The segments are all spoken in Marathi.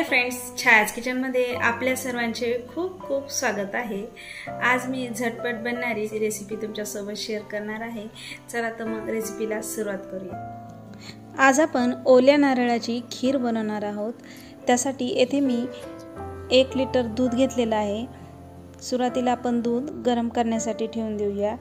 फ्रेंड्स, छायाज किचनमध्ये आपल्या सर्वांचे खूप खूप स्वागत आहे। आज मी झटपट बनणारी रेसिपी तुमच्यासोबत शेअर करणार आहे। चला तर मग रेसिपीला सुरुवात करूया। आज आपण ओल्या नारळाची खीर बनवणार आहोत। त्यासाठी येथे मी 1 लिटर दूध घेतलेलं आहे। सुरुवातीला आपण दूध गरम करण्यासाठी ठेवून देऊया।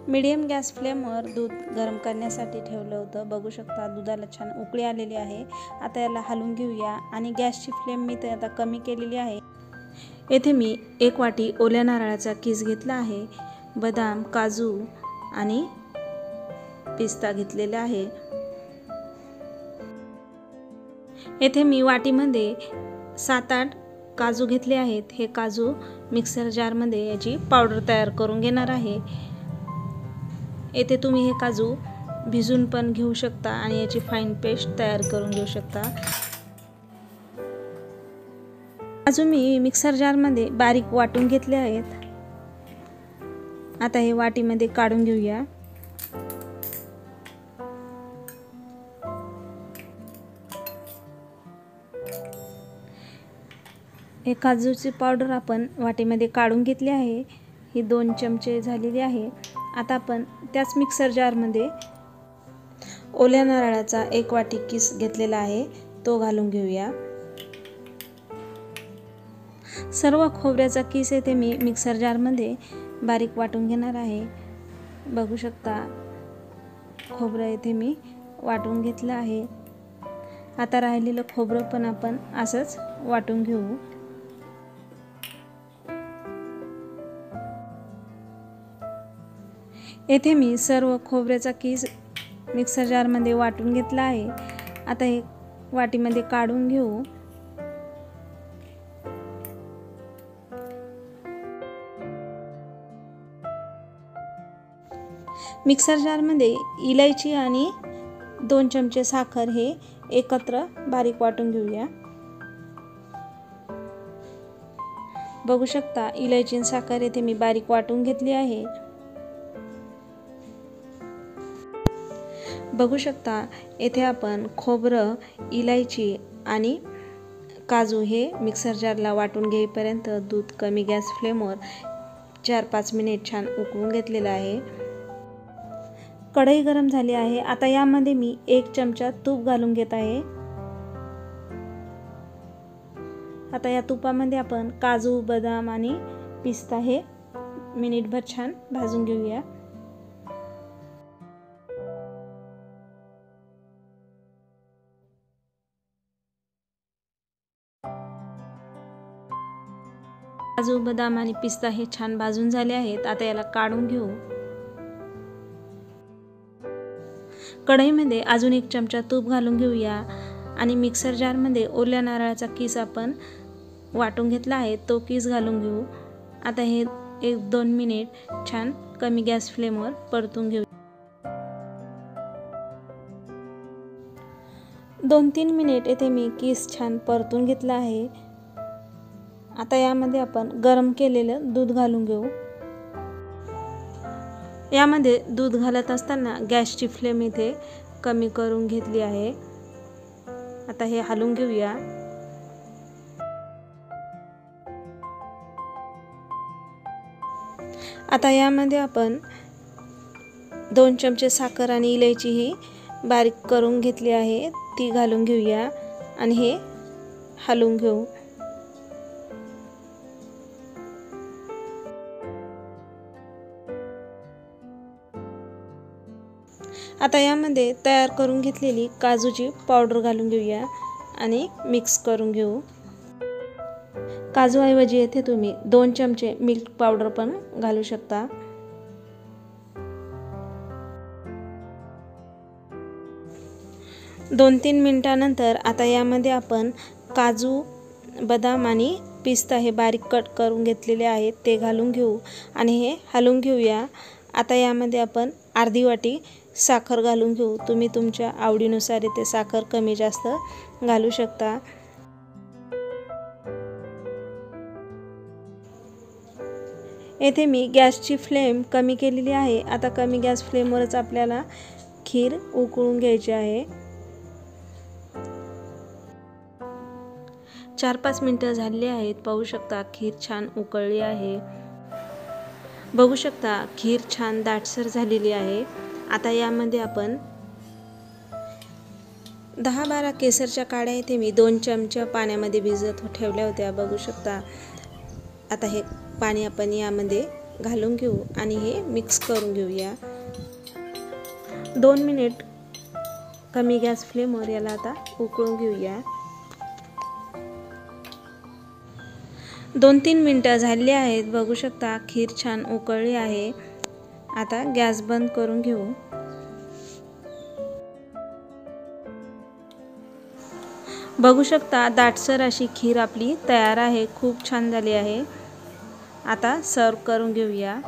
मीडियम गॅस फ्लेमवर दूध गरम करण्यासाठी ठेवलं होतं। बघू शकता दुधाला छान उकळी आलेली आहे। आता याला हलवून घेऊया आणि गॅसची फ्लेम मी आता कमी केलेली आहे। येथे मी 1 वाटी ओल्या नारळाचा किस घेतला आहे। बदाम, काजू आणि पिस्ता घेतलेला आहे। येथे मी वाटीमध्ये 7-8 काजू घेतले आहेत। हे काजू मिक्सर जारमध्ये याची पावडर तयार करून घेणार आहे। येथे तुम्ही हे काजू भिजून पण घेऊ शकता आणि याची फाईन पेस्ट तयार करून घेऊ शकता। काजू मी मिक्सर जारमध्ये बारीक वाटून घेतले आहेत। आता हे वाटीमध्ये काढून घेऊया। हे काजूची पावडर आपण वाटीमध्ये काढून घेतली आहे। ही 2 चमचे झालेली आहे। आता आपण त्याच मिक्सर जारमध्ये ओल्या नारळाचा 1 वाटी किस घेतलेला आहे, तो घालून घेऊया। सर्व खोबऱ्याचा किस येथे मी मिक्सर जारमध्ये बारीक वाटून घेणार आहे। बघू शकता खोबरं येथे मी वाटून घेतलं आहे। आता राहिलेलं खोबरं पण आपण असंच वाटून घेऊ। येथे मी सर्व खोबऱ्याचा किस मिक्सर जारमध्ये वाटून घेतला आहे। आता हे वाटीमध्ये काढून घेऊ। मिक्सर जारमध्ये इलायची आणि 2 चमचे साखर हे एकत्र बारीक वाटून घेऊया। बघू शकता इलायची आणि साखर येथे मी बारीक वाटून घेतली आहे। बघू शकता येथे आपण खोबरं, इलायची आणि काजू हे मिक्सर जारला वाटून घेईपर्यंत दूध कमी गॅस फ्लेमवर 4-5 मिनिट छान उकळून घेतलेलं आहे। कढई गरम झाली आहे। आता यामध्ये मी 1 चमचा तूप घालून घेत आहे। आता या तुपामध्ये आपण काजू, बदाम आणि पिस्ता हे मिनिटभर छान भाजून घेऊया। काजू, बदाम आणि पिस्ता हे छान भाजून झाले आहेत। आता याला काढून घेऊ। कढईमध्ये अजून 1 चमचा तूप घालून घेऊया आणि मिक्सर जारमध्ये ओल्या नारळाचा किस आपण वाटून घेतला आहे, तो किस घालून घेऊ। आता हे 1-2 मिनिट छान कमी गॅस फ्लेमवर परतून घेऊ। 2-3 मिनिट येथे मी किस छान परतून घेतला आहे। आता यामध्ये आपण गरम केलेलं दूध घालून घेऊ। यामध्ये दूध घालत असताना गॅसची फ्लेम इथे कमी करून घेतली आहे। आता हे हलवून घेऊया। आता यामध्ये आपण 2 चमचे साखर आणि इलायची ही बारीक करून घेतली आहे, ती घालून घेऊया आणि हे हलवून घेऊ। आता यामध्ये तयार करून घेतलेली काजूची पावडर घालून घेऊया आणि मिक्स करून घेऊ। काजूऐवजी येथे तुम्ही 2 चमचे मिल्क पावडर पण घालू शकता। दोन 3 मिनिटांनंतर आता यामध्ये आपण काजू, बदाम आणि पिस्ता हे बारीक कट करून घेतलेले आहेत, ते घालून घेऊ आणि हे हलवून घेऊया। आता यामध्ये आपण अर्धी वाटी साखर घालून घेऊ। तुम्ही तुमच्या आवडीनुसार इथे साखर कमी जास्त घालू शकता। येथे मी गॅसची फ्लेम कमी केलेली आहे। आता कमी गॅस फ्लेमवरच आपल्याला खीर उकळून घ्यायची आहे। 4-5 मिनिटं झाली आहेत. पाहू शकता खीर छान उकळली आहे. बघू शकता खीर छान दाटसर झालेली आहे. आता यामध्ये आपण 10-12 केसरच्या काड्या इथे मी 2 चमचे पाण्यामध्ये भिजत ठेवल्या होत्या. बघू शकता. आता हे पाणी आपण यामध्ये घालून घेऊ आणि हे मिक्स करून घेऊया. 2 मिनिट कमी गॅस फ्लेमवर याला आता उकळून घेऊया. 2-3 मिनिटं झाली आहेत. बघू शकता खीर छान उकळली आहे. आता गॅस बंद करून घेऊ. बघू शकता दाटसर अशी खीर आपली तयार आहे. खूप छान झाली आहे. आता सर्व करून घेऊया.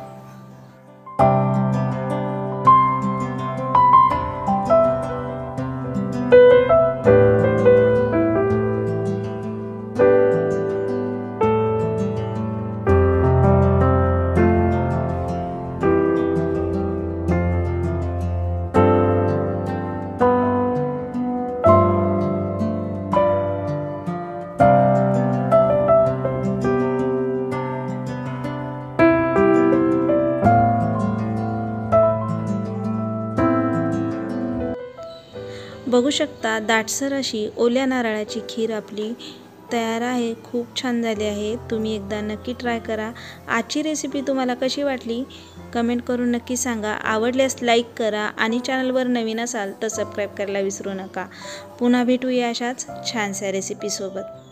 बघू शकता दाटसर अशी ओल्या नारळाची खीर आपली तयार आहे. खूप छान झाली आहे. तुम्ही एकदा नक्की ट्राय करा. आजची रेसिपी तुम्हाला कशी वाटली कमेंट करून नक्की सांगा. आवडल्यास लाईक करा आणि चॅनलवर नवीन असाल तर सबस्क्राईब करायला विसरू नका. पुन्हा भेटूया अशाच छानशा रेसिपीसोबत.